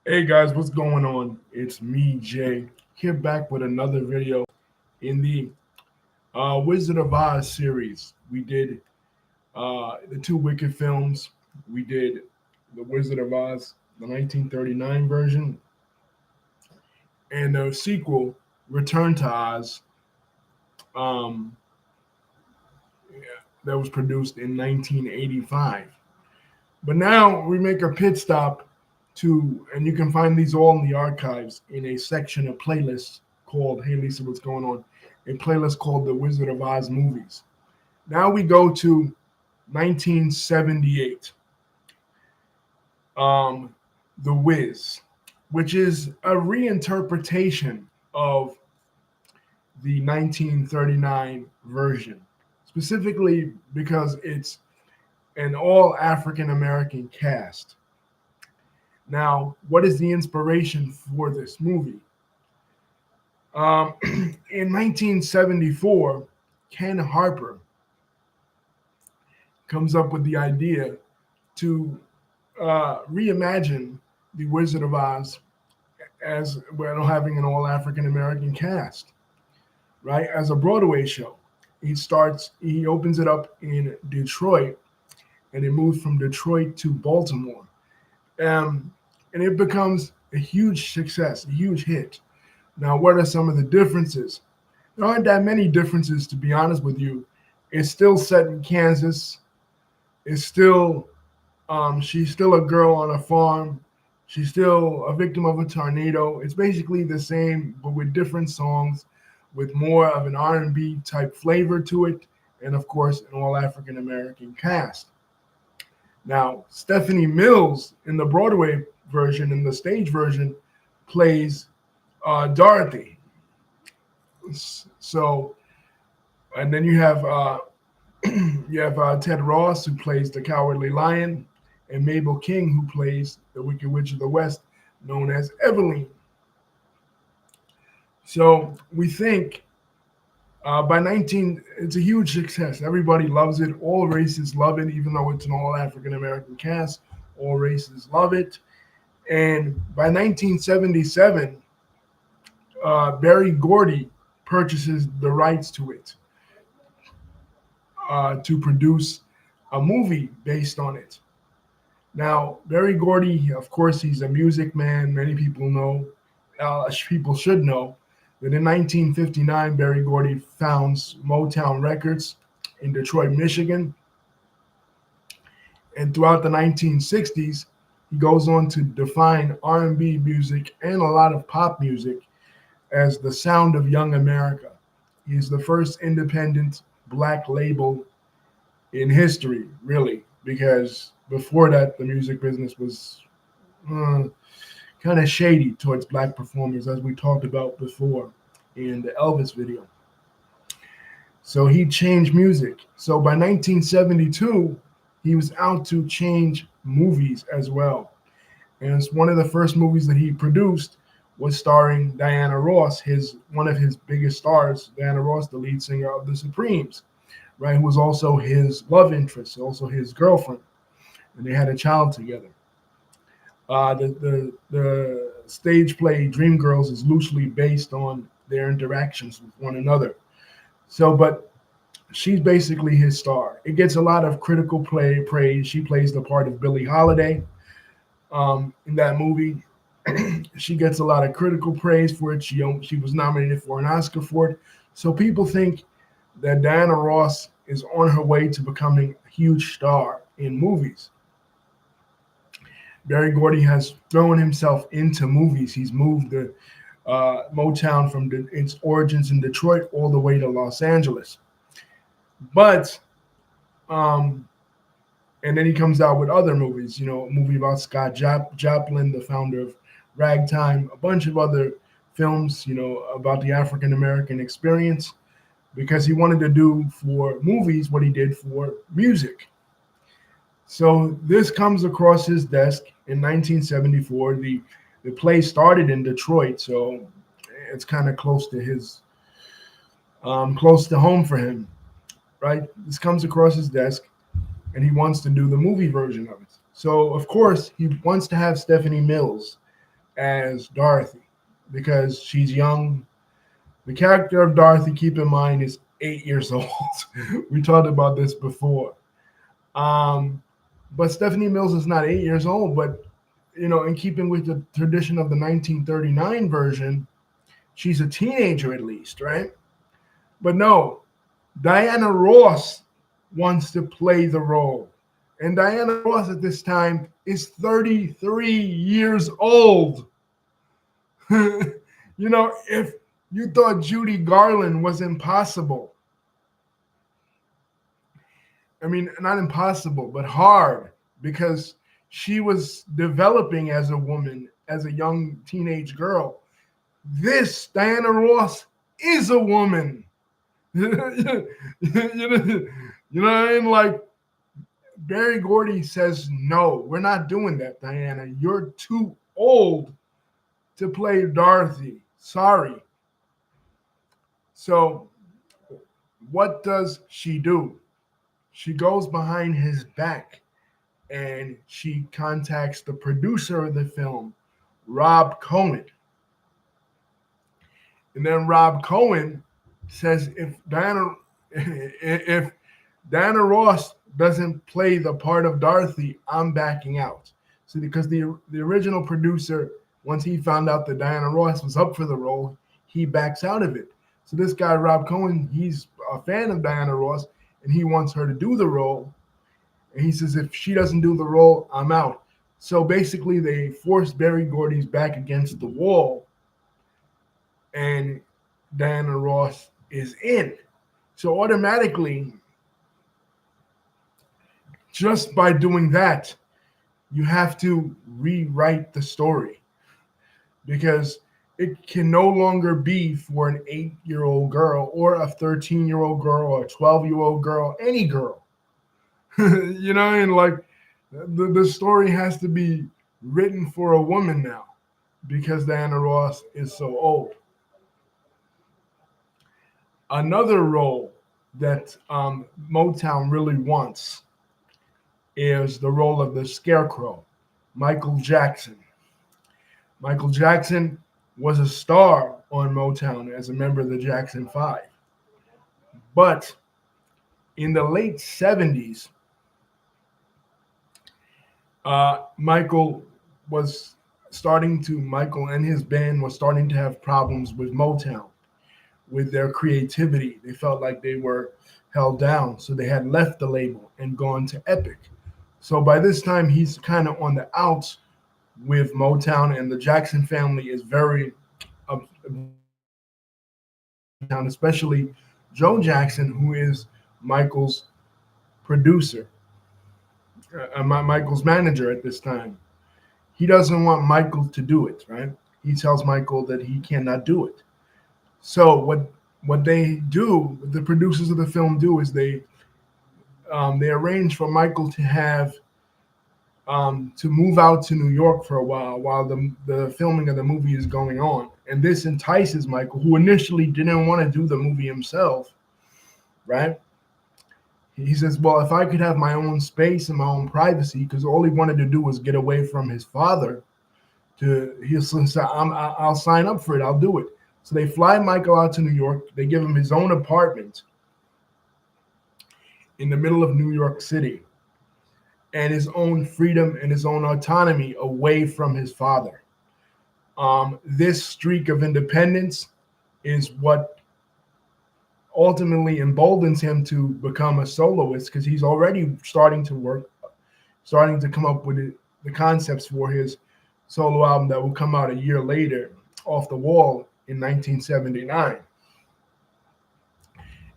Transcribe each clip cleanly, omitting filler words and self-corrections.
Hey guys, what's going on? It's me, Jay, here back with another video in the Wizard of Oz series. We did the two Wicked films. We did the Wizard of Oz, the 1939 version, and the sequel, Return to Oz, um, that was produced in 1985. But now we make a pit stop and you can find these all in the archives in a section of playlists called, hey Lisa, what's going on? A playlist called The Wizard of Oz Movies. Now we go to 1978, um, The Wiz, which is a reinterpretation of the 1939 version, specifically because it's an all African American cast. Now, what is the inspiration for this movie? In 1974, Ken Harper comes up with the idea to reimagine The Wizard of Oz as well, having an all African American cast, right? As a Broadway show. He opens it up in Detroit, and it moves from Detroit to Baltimore. Um, and it becomes a huge success, a huge hit. Now, what are some of the differences? There aren't that many differences, to be honest with you. It's still set in Kansas. It's still, she's still a girl on a farm. She's still a victim of a tornado. It's basically the same, but with different songs, with more of an R&B type flavor to it, and of course, an all African American cast. Now, Stephanie Mills in the Broadway version, in the stage version, plays Dorothy. So, and then you have Ted Ross who plays the Cowardly Lion, and Mabel King who plays the Wicked Witch of the West, known as Eveline. So we think by 19, it's a huge success. Everybody loves it. All races love it, even though it's an all African American cast. All races love it. And by 1977, Barry Gordy purchases the rights to it to produce a movie based on it. Now, Barry Gordy, of course, he's a music man. Many people know, people should know, that in 1959, Barry Gordy founds Motown Records in Detroit, Michigan. And throughout the 1960s, he goes on to define R&B music and a lot of pop music as the sound of young America. He's the first independent black label in history, really, because before that, the music business was kind of shady towards black performers, as we talked about before in the Elvis video. So he changed music. So by 1972, he was out to change movies as well. And it's one of the first movies that he produced was starring Diana Ross, his one of his biggest stars, Diana Ross, the lead singer of the Supremes, right? Who was also his love interest, also his girlfriend, and they had a child together. The stage play Dreamgirls is loosely based on their interactions with one another. So, but she's basically his star. It gets a lot of critical praise. She plays the part of Billie Holiday in that movie. She gets a lot of critical praise for it. She was nominated for an Oscar for it. So people think that Diana Ross is on her way to becoming a huge star in movies. Barry Gordy has thrown himself into movies. He's moved the Motown from its origins in Detroit all the way to Los Angeles. But um, and then he comes out with other movies. A movie about Scott Joplin, the founder of Ragtime, a bunch of other films. About the African American experience, because he wanted to do for movies what he did for music. So this comes across his desk in 1974. The play started in Detroit, so it's kind of close to home for him, right? This comes across his desk, and he wants to do the movie version of it. So of course he wants to have Stephanie Mills as Dorothy because she's young. The character of Dorothy, keep in mind, is 8 years old. We talked about this before. Um, but Stephanie Mills is not 8 years old, but in keeping with the tradition of the 1939 version, she's a teenager at least, right? But no, Diana Ross wants to play the role. And Diana Ross at this time is 33 years old. If you thought Judy Garland was impossible, I mean, not impossible, but hard because she was developing as a woman, as a young teenage girl. This Diana Ross is a woman. What I mean? Like Barry Gordy says, no, we're not doing that, Diana. You're too old to play Dorothy. Sorry. So, what does she do? She goes behind his back and she contacts the producer of the film, Rob Cohen. And then Rob Cohen says if Diana Ross doesn't play the part of Dorothy, I'm backing out. So because the original producer, once he found out that Diana Ross was up for the role, he backs out of it. So this guy Rob Cohen, he's a fan of Diana Ross, and he wants her to do the role. And he says if she doesn't do the role, I'm out. So basically, they forced Barry Gordy's back against the wall, and Diana Ross is in. So automatically, just by doing that, you have to rewrite the story because it can no longer be for an 8-year-old girl or a 13-year-old girl or a 12-year-old girl, any girl. And like the story has to be written for a woman now because Diana Ross is so old. Another role that Motown really wants is the role of the Scarecrow, Michael Jackson. Michael Jackson was a star on Motown as a member of the Jackson 5. But in the late 70s, Michael and his band was starting to have problems with Motown, with their creativity. They felt like they were held down. So they had left the label and gone to Epic. So by this time, he's kind of on the outs with Motown, and the Jackson family is very, especially Joe Jackson, who is Michael's producer, Michael's manager at this time. He doesn't want Michael to do it, right? He tells Michael that he cannot do it. So what they do, the producers of the film do, is they arrange for Michael to have to move out to New York for a while the filming of the movie is going on. And this entices Michael, who initially didn't want to do the movie himself, right? He says, well, if I could have my own space and my own privacy, because all he wanted to do was get away from his father, he'll say, I'll sign up for it. I'll do it. So they fly Michael out to New York. They give him his own apartment in the middle of New York City and his own freedom and his own autonomy away from his father. This streak of independence is what ultimately emboldens him to become a soloist because he's already starting to come up with the concepts for his solo album that will come out a year later, Off the Wall, in 1979.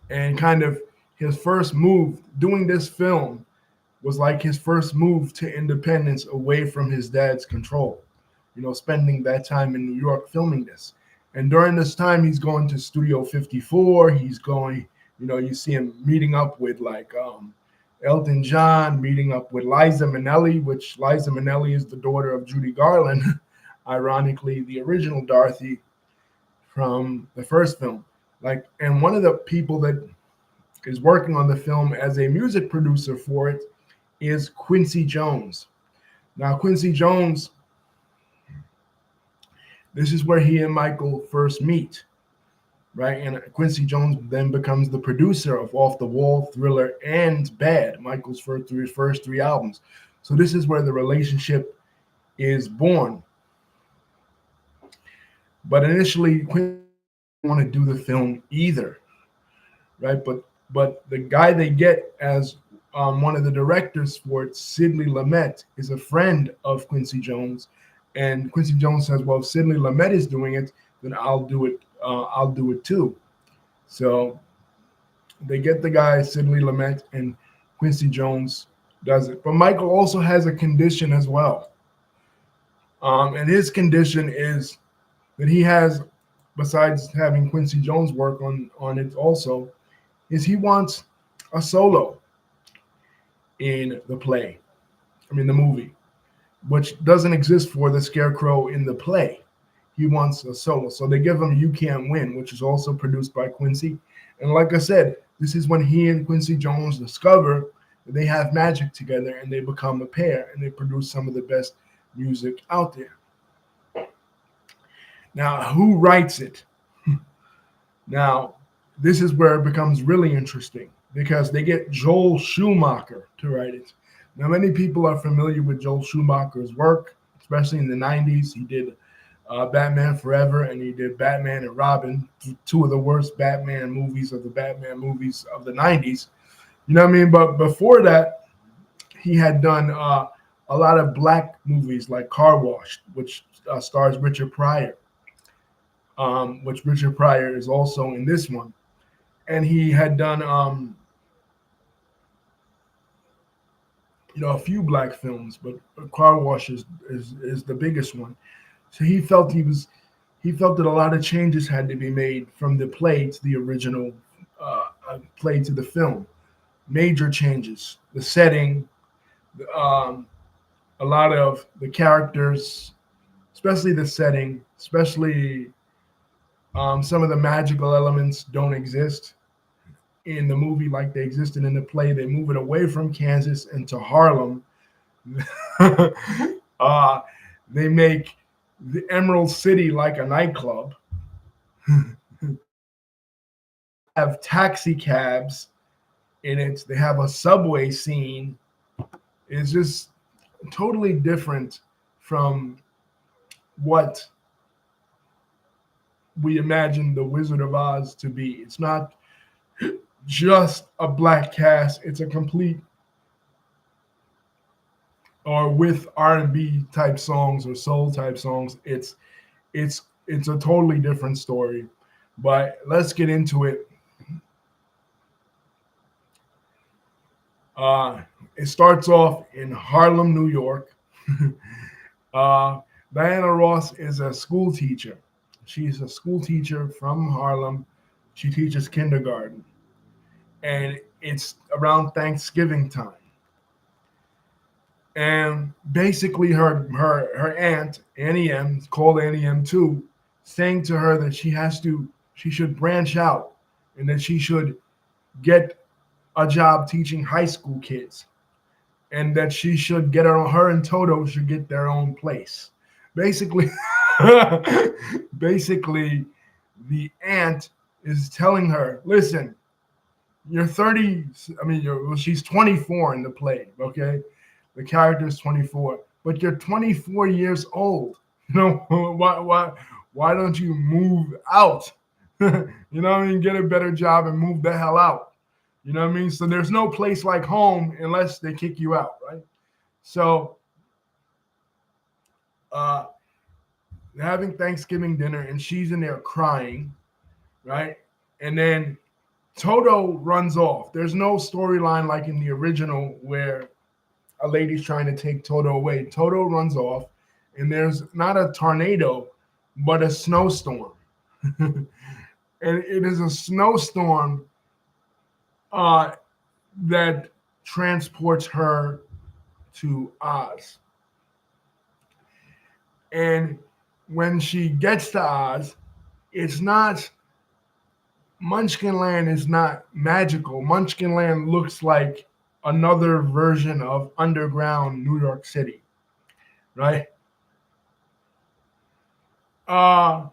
And kind of his first move doing this film was like his first move to independence away from his dad's control, spending that time in New York filming this. And during this time, he's going to Studio 54. He's going, you see him meeting up with like Elton John, meeting up with Liza Minnelli, which Liza Minnelli is the daughter of Judy Garland, ironically, the original Dorothy from the first film. And one of the people that is working on the film as a music producer for it is Quincy Jones. Now, Quincy Jones This is where he and Michael first meet, right? And Quincy Jones then becomes the producer of Off the Wall, Thriller, and Bad, Michael's first three albums. So this is where the relationship is born. But initially, Quincy didn't want to do the film either, right? But the guy they get as one of the directors for it, Sidney Lumet, is a friend of Quincy Jones, and Quincy Jones says, "Well, if Sidney Lumet is doing it, then I'll do it. I'll do it too." So they get the guy Sidney Lumet, and Quincy Jones does it. But Michael also has a condition as well, and his condition is that he has, besides having Quincy Jones work on it, also is he wants a solo in the play. I mean, the movie, which doesn't exist for the Scarecrow in the play. He wants a solo. So they give him You Can't Win, which is also produced by Quincy. And like I said, this is when he and Quincy Jones discover that they have magic together and they become a pair and they produce some of the best music out there. Now, who writes it? Now, this is where it becomes really interesting because they get Joel Schumacher to write it. Now, many people are familiar with Joel Schumacher's work, especially in the 90s. He did Batman Forever, and he did Batman and Robin, two of the worst Batman movies of the 90s. You know what I mean? But before that, he had done a lot of black movies like Car Wash, which stars Richard Pryor, which Richard Pryor is also in this one. And he had done, a few black films, but Car Wash is the biggest one. So he felt that a lot of changes had to be made from the play to the original play to the film. Major changes, the setting, a lot of the characters, especially the setting, especially some of the magical elements don't exist in the movie like they existed in the play. They move it away from Kansas into Harlem. They make the Emerald City like a nightclub. Have taxi cabs in it. They have a subway scene. It's just totally different from what we imagine the Wizard of Oz to be. It's not just a black cast. It's a complete, or with R&B type songs or soul type songs. It's a totally different story. But let's get into it. It starts off in Harlem, New York. Diana Ross is a school teacher. She's a school teacher from Harlem. She teaches kindergarten. And it's around Thanksgiving time. And basically her aunt, Annie M, called Annie M too, saying to her that she should branch out and that she should get a job teaching high school kids, and that she should her and Toto should get their own place. Basically, the aunt is telling her, listen, you're 30, she's 24 in the play, okay? The character is 24, but you're 24 years old. Why don't you move out? Get a better job and move the hell out. You know what I mean? So there's no place like home unless they kick you out, right? So they're having Thanksgiving dinner and she's in there crying, right? And then Toto runs off. There's no storyline like in the original where a lady's trying to take Toto away. Toto runs off and there's not a tornado, but a snowstorm. And it is a snowstorm that transports her to Oz. And when she gets to Oz, Munchkinland is not magical. Munchkinland looks like another version of underground New York City, right? uh,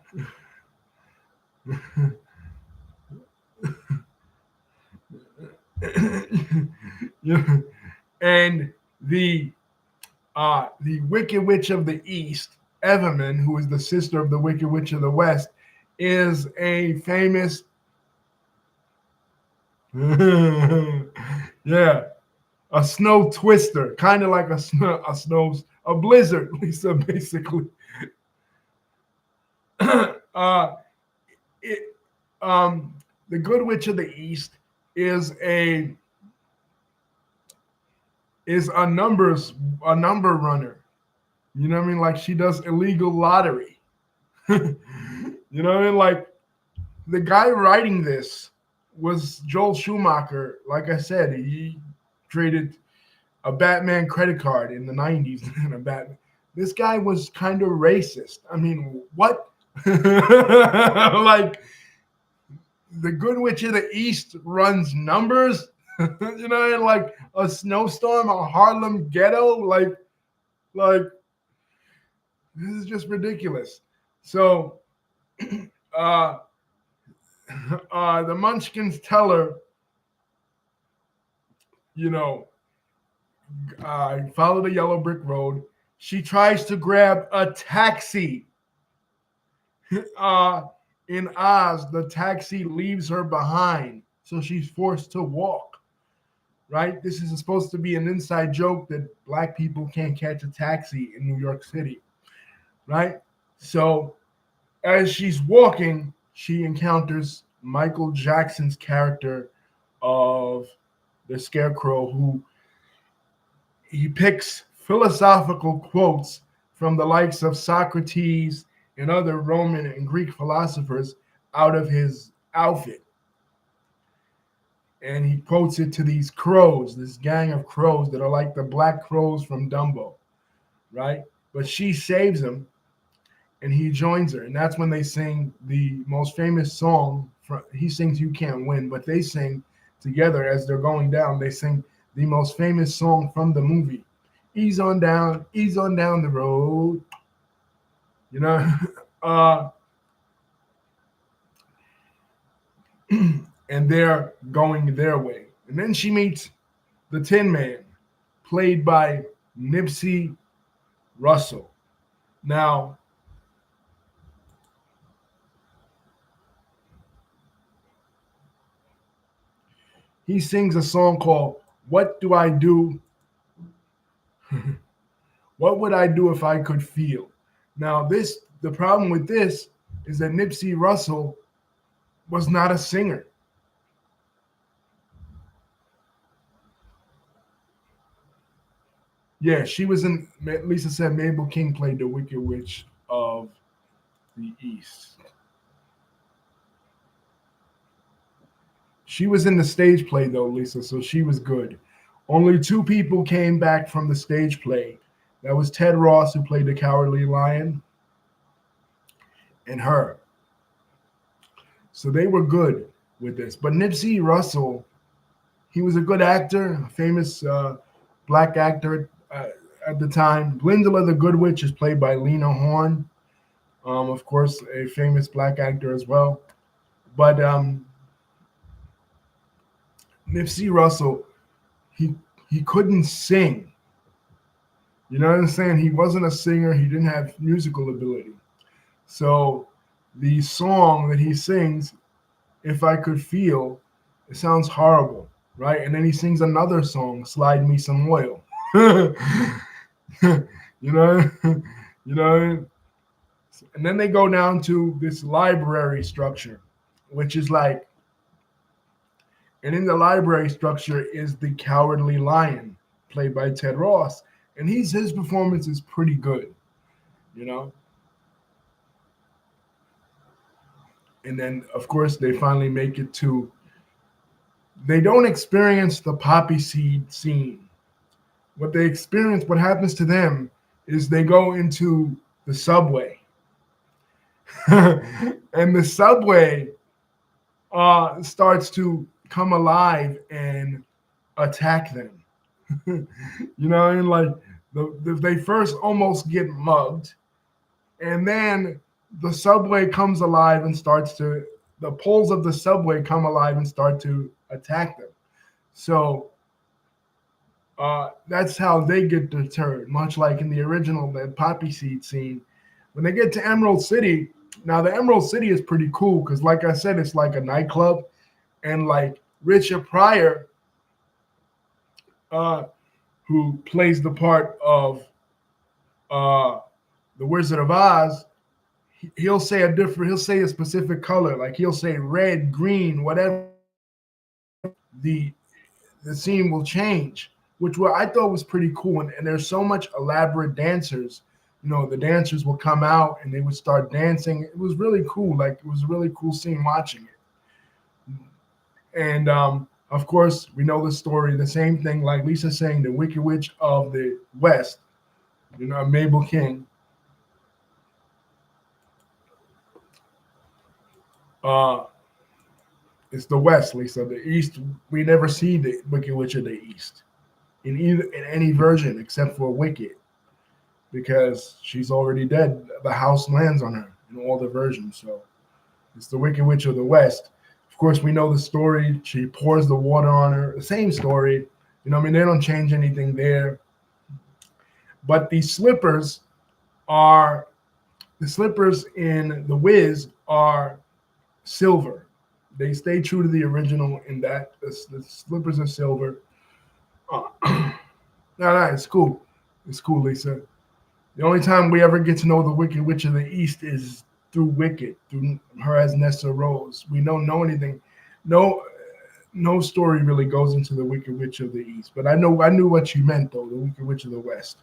yeah, and the Wicked Witch of the East, Everman, who is the sister of the Wicked Witch of the West, is a famous, yeah, a snow twister, kind of like a blizzard, Lisa, basically. uh, it, the Good Witch of the East is a a number runner. You know what I mean? Like she does illegal lottery. You know what I mean? Like the guy writing this was Joel Schumacher. Like I said, he created a Batman credit card in the 90s and a Batman. This guy was kind of racist. I mean, what? Like the Good Witch of the East runs numbers, you know, like a snowstorm, a Harlem ghetto, like this is just ridiculous. So, uh, the Munchkins tell her, you know, follow the yellow brick road. She tries to grab a taxi. Uh, in Oz, the taxi leaves her behind, so she's forced to walk. Right? This is supposed to be an inside joke that black people can't catch a taxi in New York City. Right? So as she's walking, she encounters Michael Jackson's character of the Scarecrow, who he picks philosophical quotes from the likes of Socrates and other Roman and Greek philosophers out of his outfit. And he quotes it to these crows, this gang of crows that are like the black crows from Dumbo, right? But she saves him and he joins her. And that's when they sing the most famous song. He sings You Can't Win, but they sing together as they're going down. They sing the most famous song from the movie. Ease on down the road. You know, uh, and they're going their way. And then she meets the Tin Man, played by Nipsey Russell. Now, he sings a song called What Do I Do? What would I do if I could feel? Now, the problem with this is that Nipsey Russell was not a singer. Yeah, she was in. Lisa said Mabel King played the Wicked Witch of the East. She was in the stage play though, Lisa, so she was good. Only two people came back from the stage play. That was Ted Ross, who played the Cowardly Lion, and her. So they were good with this. But Nipsey Russell, he was a good actor, a famous black actor at the time. Glinda the Good Witch is played by Lena Horne, of course, a famous black actor as well. But Nipsey Russell, he he couldn't sing. You know what I'm saying? He wasn't a singer. He didn't have musical ability. So the song that he sings, If I Could Feel, it sounds horrible, right? And then he sings another song, Slide Me Some Oil. you know, you know. And then they go down to this library structure, which is like, and in the library structure is the Cowardly Lion, played by Ted Ross, and his performance is pretty good, you know. And then of course they finally make it to. They don't experience the poppy seed scene. What happens to them is they go into the subway. And the subway starts to come alive and attack them. You know, and like they first almost get mugged, and then the subway comes alive and starts to the poles of the subway come alive and start to attack them. So that's how they get deterred, much like in the original that poppy seed scene. When they get to Emerald City, now the Emerald City is pretty cool because, like I said, it's like a nightclub, and like Richard Pryor, uh, who plays the part of uh, the Wizard of Oz, he'll say he'll say a specific color, like he'll say red, green, whatever. The the scene will change, which I thought was pretty cool. And there's so much elaborate dancers. The dancers will come out and they would start dancing. It was really cool. Like it was a really cool scene watching it. And of course, we know the story. The same thing, like Lisa saying, the Wicked Witch of the West. Mabel King. It's the West, Lisa. The East, we never see the Wicked Witch of the East in any version except for Wicked, because she's already dead. The house lands on her in all the versions. So it's the Wicked Witch of the West. Of course, we know the story. She pours the water on her. The same story. They don't change anything there. But the slippers in the Wiz are silver. They stay true to the original in that the slippers are silver. No, it's cool. It's cool, Lisa. The only time we ever get to know the Wicked Witch of the East is through Wicked, through her as Nessa Rose. We don't know anything. No story really goes into the Wicked Witch of the East. But I knew what you meant though, the Wicked Witch of the West.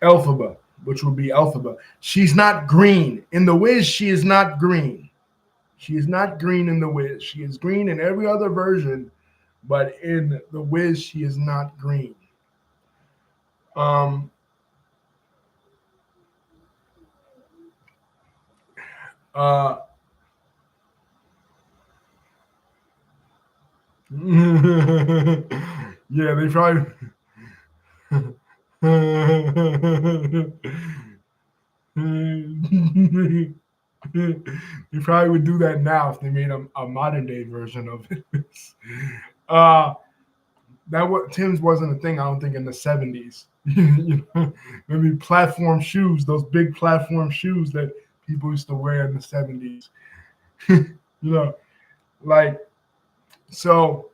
Elphaba, which would be Elphaba. She's not green. In the Wiz, she is not green. She is not green in the Wiz. She is green in every other version, but in the Wiz, she is not green. Yeah, they probably they probably would do that now if they made a modern day version of it. Tim's wasn't a thing, I don't think, in the 70s. Maybe platform shoes, those big platform shoes that people used to wear in the 70s. Like, so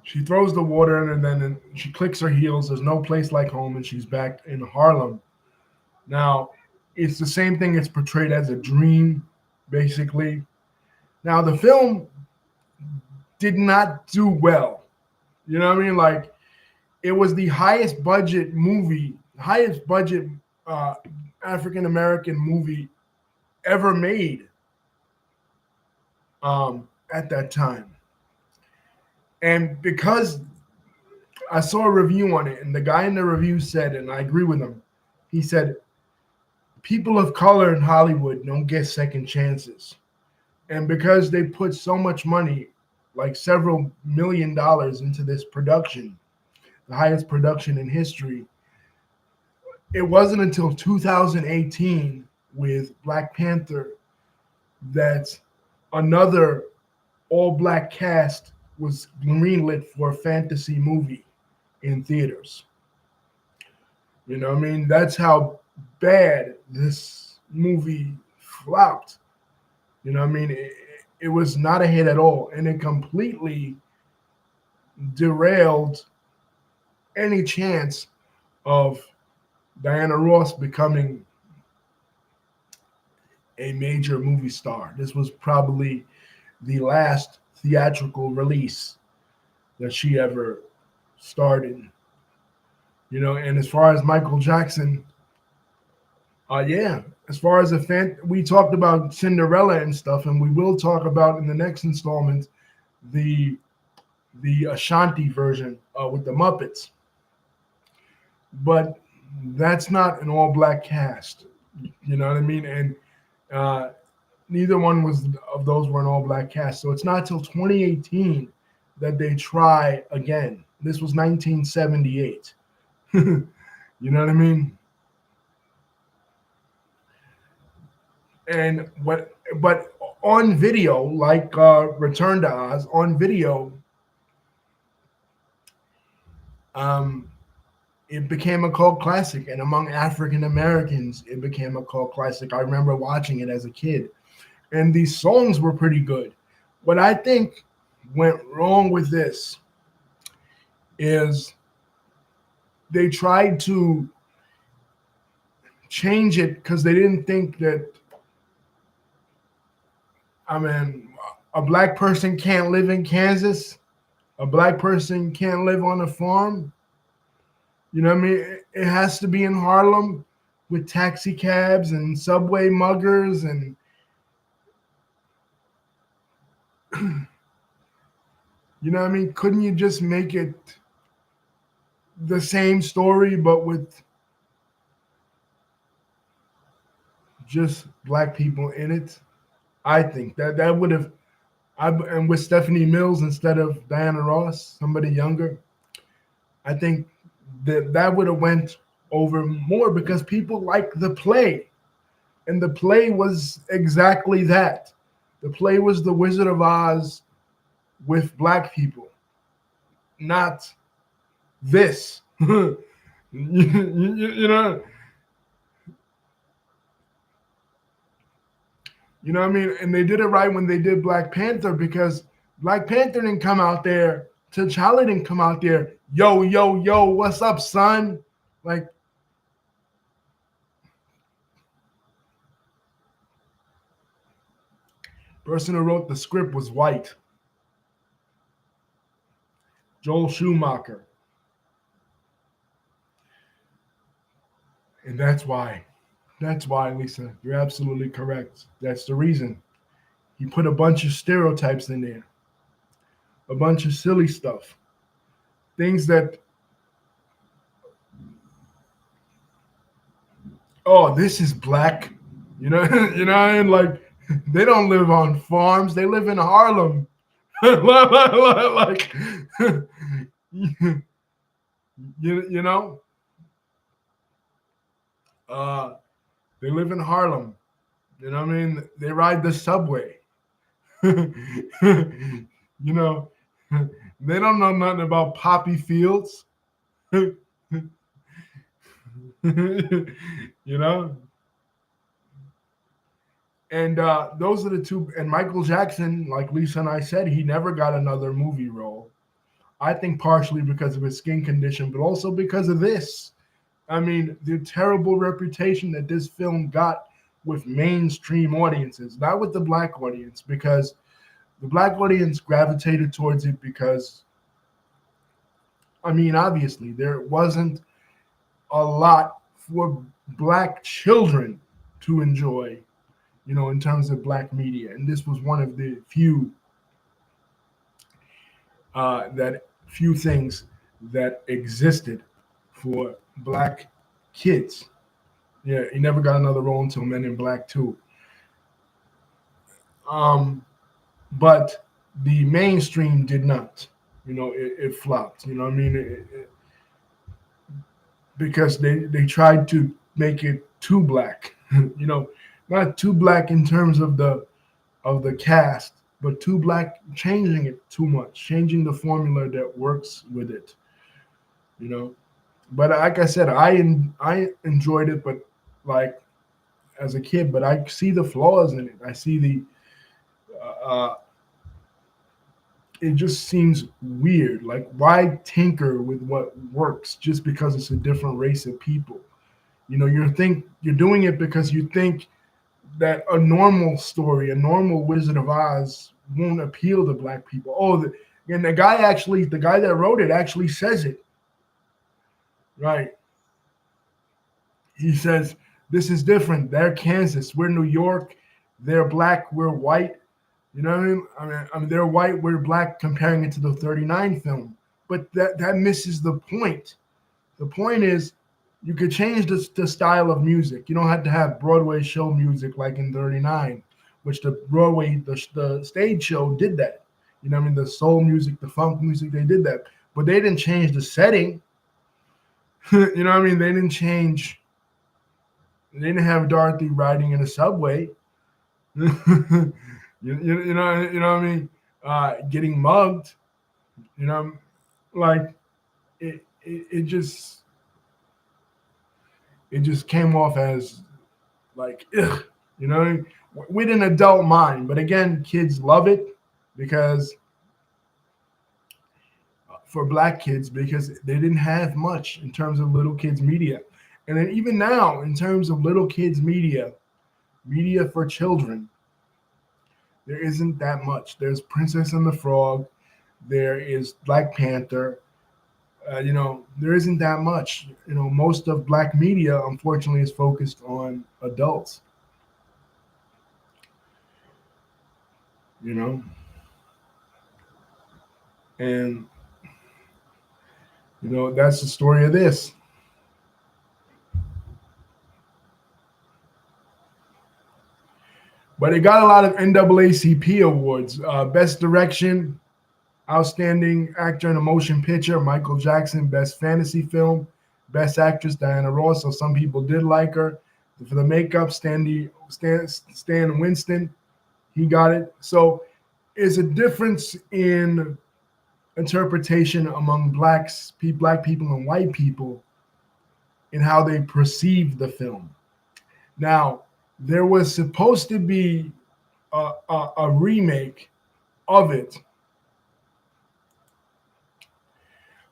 she throws the water in and then she clicks her heels. There's no place like home, and she's back in Harlem. Now, it's the same thing. It's portrayed as a dream, basically. Now, the film did not do well. You know what I mean? Like, it was the highest budget African American movie ever made at that time. And because I saw a review on it, and the guy in the review said, and I agree with him, he said, people of color in Hollywood don't get second chances. And because they put so much money, like several $1 million into this production, the highest production in history, it wasn't until 2018 with Black Panther that another all-black cast was greenlit for a fantasy movie in theaters. You know what I mean? That's how bad this movie flopped. You know what I mean? It was not a hit at all, and it completely derailed any chance of Diana Ross becoming a major movie star. This was probably the last theatrical release that she ever starred in. And as far as Michael Jackson, as far as we talked about Cinderella and stuff, and we will talk about in the next installment the Ashanti version with the Muppets. But that's not an all-black cast. You know what I mean? And neither one of those were an all-black cast. So it's not till 2018 that they try again. This was 1978. You know what I mean? And but on video, like Return to Oz, on video, um, it became a cult classic, and among African Americans, it became a cult classic. I remember watching it as a kid, and these songs were pretty good. What I think went wrong with this is they tried to change it because they didn't think that, I mean, a black person can't live in Kansas, a black person can't live on a farm. You know what I mean? It has to be in Harlem with taxi cabs and subway muggers and you know what I mean? Couldn't you just make it the same story but with just black people in it? I think that would have, and with Stephanie Mills instead of Diana Ross, somebody younger. I think that would have went over more because people like the play, and the play was exactly that. The play was The Wizard of Oz with black people, not this. You know, you know what I mean? And they did it right when they did Black Panther because Black Panther didn't come out there. T'Challa didn't come out there. Yo, yo, yo, what's up, son? Like, person who wrote the script was white. Joel Schumacher. And that's why. That's why, Lisa. You're absolutely correct. That's the reason. He put a bunch of stereotypes in there, a bunch of silly stuff, things that, oh, this is black. You know, you know, and like they don't live on farms; they live in Harlem. Like, you know, uh, they live in Harlem. You know what I mean? They ride the subway. You know, they don't know nothing about poppy fields. You know, and those are the two. And Michael Jackson, like Lisa and I said, he never got another movie role. I think partially because of his skin condition, but also because of this. I mean, the terrible reputation that this film got with mainstream audiences, not with the black audience, because the black audience gravitated towards it because, I mean, obviously, there wasn't a lot for black children to enjoy, you know, in terms of black media. And this was one of the few things that existed for black kids. Yeah, he never got another role until Men in Black 2. But the mainstream did not. You know, it flopped. You know what I mean? Because they tried to make it too black. You know, not too black in terms of the cast, but too black, changing it too much, changing the formula that works with it. You know, but like I said, I enjoyed it, but like as a kid, but I see the flaws in it. I see uh, it just seems weird. Like, why tinker with what works just because it's a different race of people? You know, you're doing it because you think that a normal story, a normal Wizard of Oz, won't appeal to black people. Oh, and the guy that wrote it actually says it. Right. He says, this is different. They're Kansas. We're New York. They're black. We're white. You know what I mean? I mean, they're white. We're black, comparing it to the 39 film. But that misses the point. The point is, you could change the style of music. You don't have to have Broadway show music like in 39, which the stage show did that. You know what I mean? The soul music, the funk music, they did that. but they didn't change the setting. You know what I mean? They didn't change. They didn't have Dorothy riding in a subway. You know what I mean? Getting mugged. You know, like it just came off as like ugh, you know, with an adult mind. But again, kids love it because for black kids because they didn't have much in terms of little kids media. And then even now, in terms of little kids media for children, there isn't that much. There's Princess and the Frog, there is Black Panther. There isn't that much. Most of black media, unfortunately, is focused on adults. You know, and that's the story of this. But it got a lot of NAACP awards. Best Direction, Outstanding Actor in a Motion Picture, Michael Jackson. Best Fantasy Film, Best Actress, Diana Ross. So some people did like her. For the makeup, Stan Winston, he got it. So it's a difference in interpretation among black people and white people in how they perceive the film. Now, there was supposed to be a remake of it,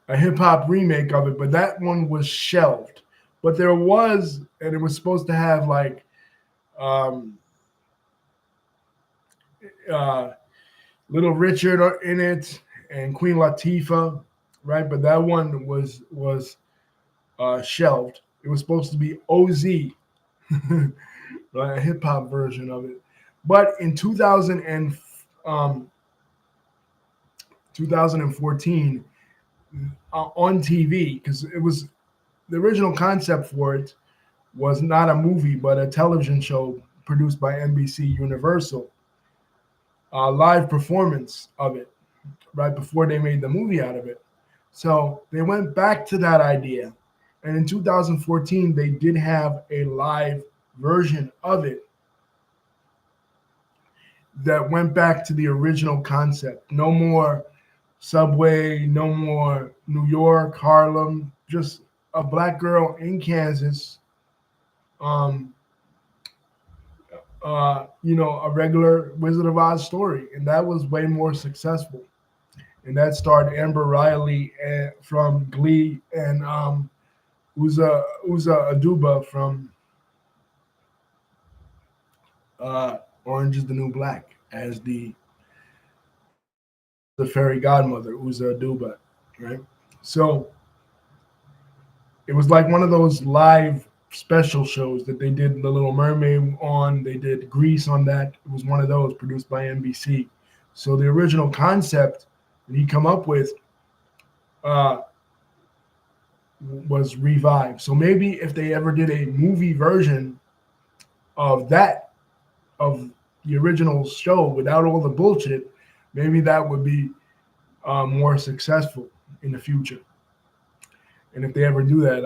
a hip hop remake of it, but that one was shelved. But there was, and it was supposed to have like Little Richard in it and Queen Latifah, right? But that one was shelved. It was supposed to be OZ, right? A hip hop version of it. But in 2014, on TV, because it was the original concept for it was not a movie but a television show produced by NBC Universal. Live performance of it right before they made the movie out of it. So they went back to that idea. And in 2014, they did have a live version of it that went back to the original concept. No more subway, no more New York, Harlem, just a black girl in Kansas, a regular Wizard of Oz story. And that was way more successful. And that starred Amber Riley from Glee and Uza Aduba from Orange is the New Black as the fairy godmother, Uza Aduba, right? So it was like one of those live special shows that they did The Little Mermaid on. They did Grease on that. It was one of those produced by NBC. So the original concept that he come up with was revived. So maybe if they ever did a movie version of that, of the original show without all the bullshit, maybe that would be more successful in the future. And if they ever do that,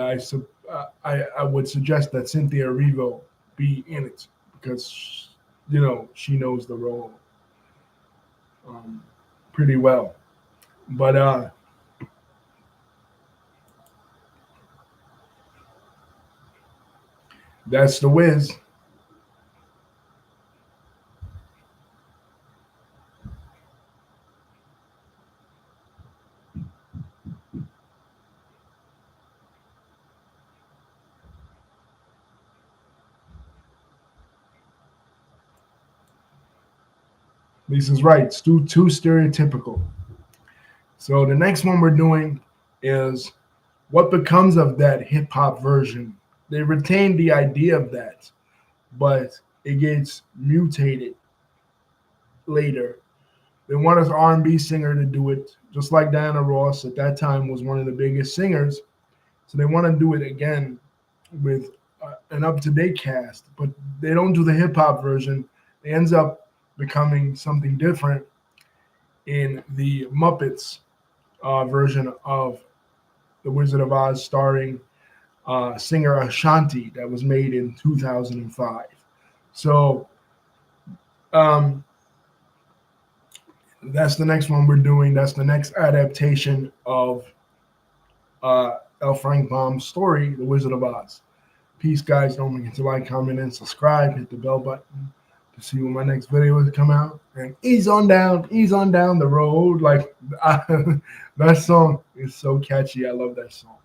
I would suggest that Cynthia Erivo be in it because she knows the role pretty well. But that's The Wiz. Lisa's right. It's too stereotypical. So the next one we're doing is what becomes of that hip hop version. They retain the idea of that, but it gets mutated later. They want an R&B singer to do it, just like Diana Ross at that time was one of the biggest singers. So they want to do it again with an up-to-date cast, but they don't do the hip hop version. It ends up becoming something different in the Muppets version of The Wizard of Oz, starring singer Ashanti, that was made in 2005. So um, that's the next one we're doing. That's the next adaptation of L. Frank Baum's story, The Wizard of Oz. Peace, guys. Don't forget to like, comment, and subscribe. Hit the bell button to see when my next video is come out. And ease on down the road. Like that song is so catchy. I love that song.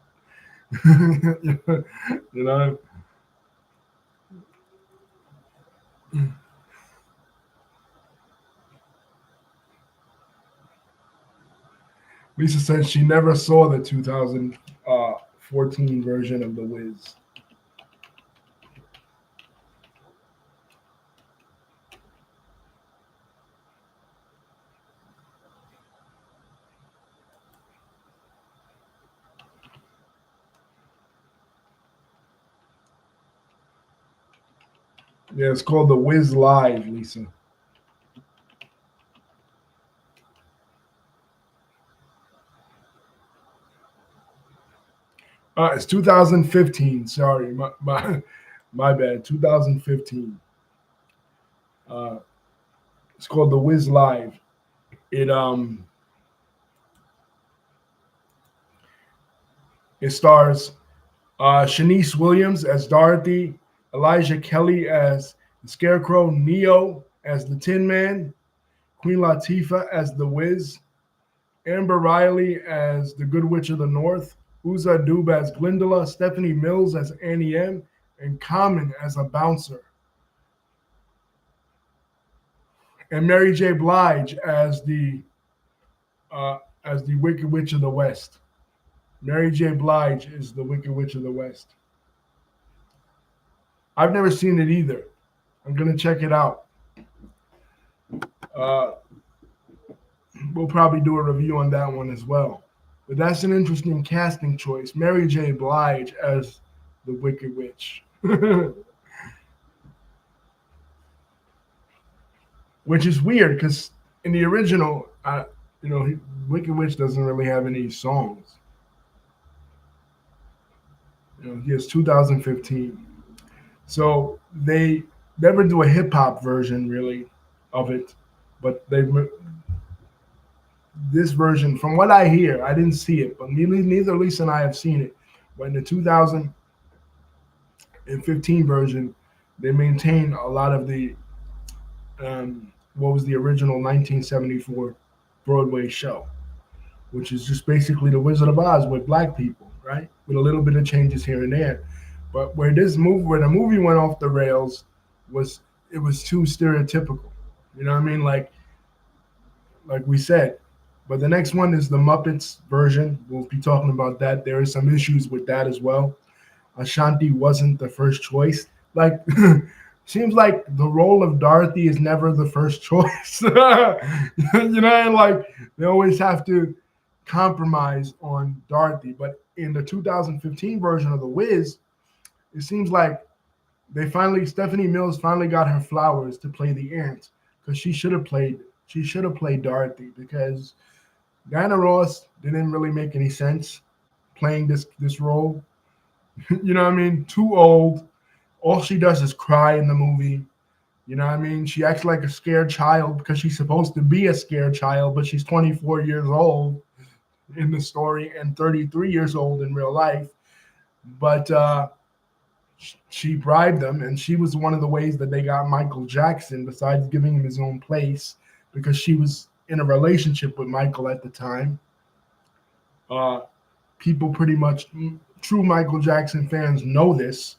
You know. Lisa said she never saw the 2014 version of The Wiz. Yeah, it's called The Wiz Live, Lisa. It's 2015. Sorry, my bad. 2015. Uh, it's called The Wiz Live. It it stars Shanice Williams as Dorothy, Elijah Kelly as the Scarecrow, Neo as the Tin Man, Queen Latifah as the Wiz, Amber Riley as the Good Witch of the North, Uza Dube as Glindola, Stephanie Mills as Annie M, and Common as a bouncer, and Mary J. Blige as the Wicked Witch of the West. Mary J. Blige is the Wicked Witch of the West. I've never seen it either. I'm gonna check it out. Uh, we'll probably do a review on that one as well. But that's an interesting casting choice. Mary J. Blige as the Wicked Witch. Which is weird because in the original, Wicked Witch doesn't really have any songs. He has 2015. So they never do a hip hop version really of it, but this version, from what I hear, I didn't see it, but neither Lisa and I have seen it. But in the 2015 version, they maintain a lot of the what was the original 1974 Broadway show, which is just basically The Wizard of Oz with black people, right? With a little bit of changes here and there. But where the movie went off the rails was it was too stereotypical. You know what I mean? Like we said. But the next one is the Muppets version. We'll be talking about that. There are some issues with that as well. Ashanti wasn't the first choice. Like seems like the role of Dorothy is never the first choice. And like they always have to compromise on Dorothy. But in the 2015 version of The Wiz, it seems like Stephanie Mills finally got her flowers to play the aunt because she should have played Dorothy because Diana Ross didn't really make any sense playing this role. You know what I mean? Too old. All she does is cry in the movie. You know what I mean? She acts like a scared child because she's supposed to be a scared child, but she's 24 years old in the story and 33 years old in real life. But she bribed them, and she was one of the ways that they got Michael Jackson, besides giving him his own place, because she was in a relationship with Michael at the time. People pretty much, true Michael Jackson fans know this,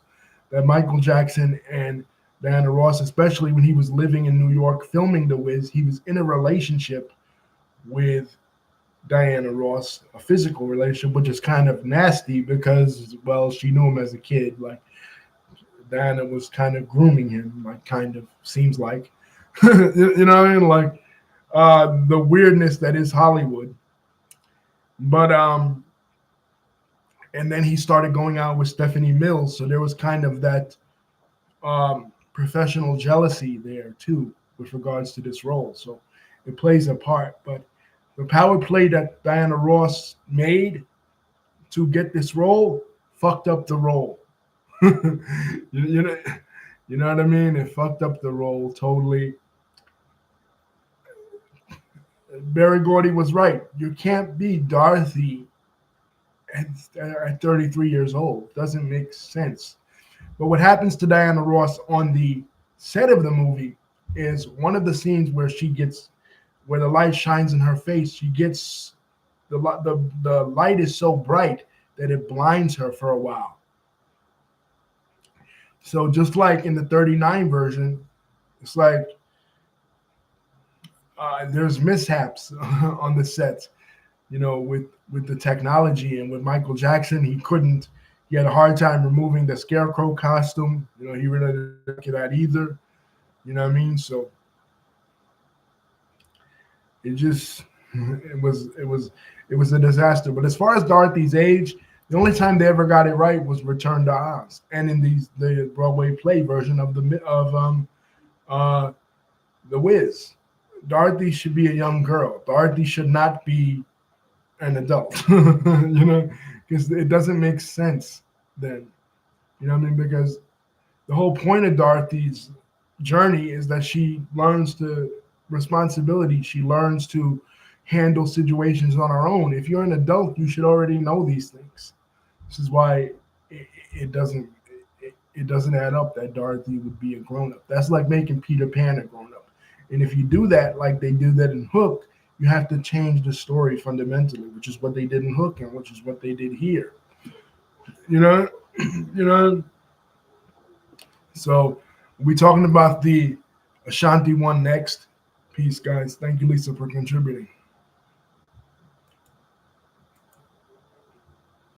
that Michael Jackson and Diana Ross, especially when he was living in New York filming The Wiz, he was in a relationship with Diana Ross, a physical relationship, which is kind of nasty because, well, she knew him as a kid. Like, Diana was kind of grooming him, like, kind of, seems like. You know what I mean? Like, the weirdness that is Hollywood. But, and then he started going out with Stephanie Mills. So there was kind of that professional jealousy there, too, with regards to this role. So it plays a part. But The power play that Diana Ross made to get this role fucked up the role. you know, you know what I mean? It fucked up the role totally. Barry Gordy was right. You can't be Dorothy at, at 33 years old. Doesn't make sense. But what happens to Diana Ross on the set of the movie is one of the scenes where she gets, where the light shines in her face, she gets the light is so bright that it blinds her for a while. So just like in the 39 version, it's like there's mishaps on the sets, with the technology, and with Michael Jackson, he had a hard time removing the scarecrow costume. He really didn't like that either. You know what I mean? So it just it was a disaster. But as far as Dorothy's age, the only time they ever got it right was Return to Oz, and in the Broadway play version of uh, the Wiz. Dorothy should be a young girl. Dorothy should not be an adult, because it doesn't make sense then. You know what I mean? Because the whole point of Dorothy's journey is that she learns to responsibility. She learns to handle situations on her own. If you're an adult, you should already know these things. This is why it doesn't it doesn't add up that Dorothy would be a grown up. That's like making Peter Pan a grown up. And if you do that, like they do that in Hook, you have to change the story fundamentally, which is what they did in Hook and which is what they did here. You know, you know. So we'll be talking about the Ashanti one next. Peace, guys. Thank you, Lisa, for contributing.